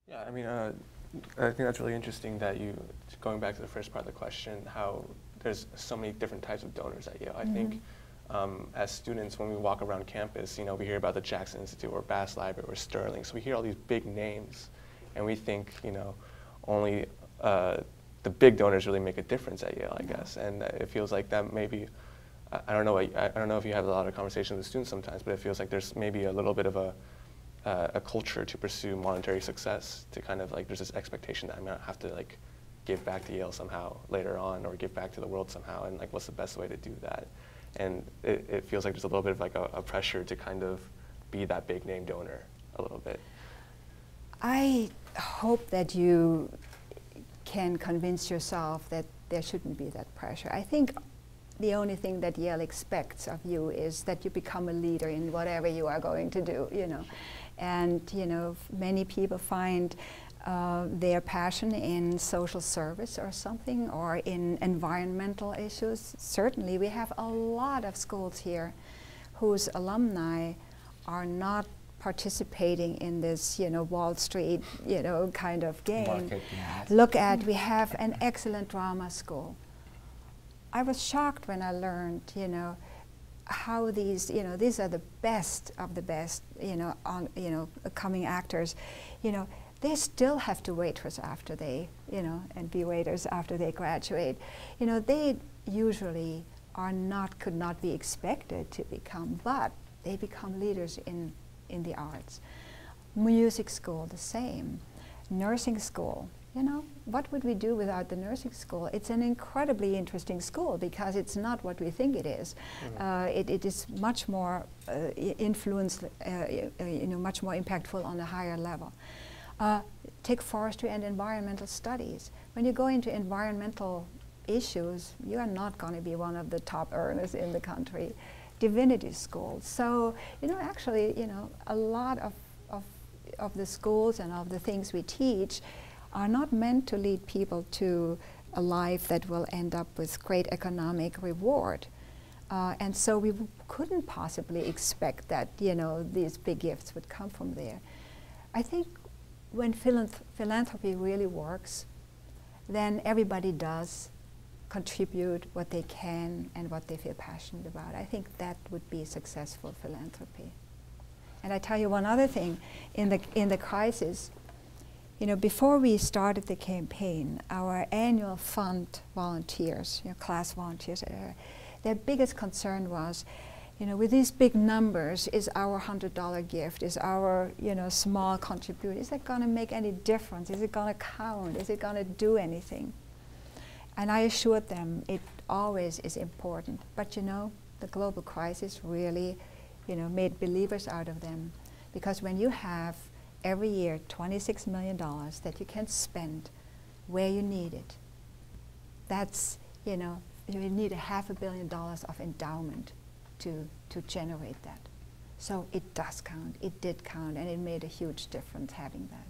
Yeah, I mean, I think that's really interesting that going back to the first part of the question, how there's so many different types of donors at Yale. I think as students, when we walk around campus, we hear about the Jackson Institute or Bass Library or Sterling. So we hear all these big names, and we think, only the big donors really make a difference at Yale, I guess. And it feels like that maybe, I don't know if you have a lot of conversations with students sometimes, but it feels like there's maybe a little bit of a culture to pursue monetary success, to kind of there's this expectation that I'm gonna have to give back to Yale somehow later on, or give back to the world somehow, and what's the best way to do that? And it feels like there's a little bit of a pressure to kind of be that big name donor a little bit. I hope that you can convince yourself that there shouldn't be that pressure. I think the only thing that Yale expects of you is that you become a leader in whatever you are going to do, And, many people find their passion in social service or something, or in environmental issues. Certainly, we have a lot of schools here whose alumni are not participating in this, Wall Street, kind of game. Market, yes. Look at, we have an excellent drama school. I was shocked when I learned, how these, these are the best of the best, coming actors, they still have to waitress after they, and be waiters after they graduate. They usually could not be expected to become, but they become leaders in the arts. Music school, the same. Nursing school, what would we do without the nursing school? It's an incredibly interesting school because it's not what we think it is. It is much more influenced, much more impactful on a higher level. Take forestry and environmental studies. When you go into environmental issues, you are not going to be one of the top earners in the country. Divinity school. So, actually, a lot of the schools and of the things we teach are not meant to lead people to a life that will end up with great economic reward. And so we couldn't possibly expect that, these big gifts would come from there. I think when philanthropy really works, then everybody does contribute what they can and what they feel passionate about. I think that would be successful philanthropy. And I tell you one other thing, in the crisis, before we started the campaign, our annual fund volunteers, class volunteers, their biggest concern was, with these big numbers, is our $100 gift, is our, small contribution, is it going to make any difference? Is it going to count? Is it going to do anything? And I assured them it always is important. But the global crisis really, made believers out of them. Because when you have every year $26 million that you can spend where you need it, that's, you need $500 million of endowment to generate that. So it does count, it did count, and it made a huge difference having that.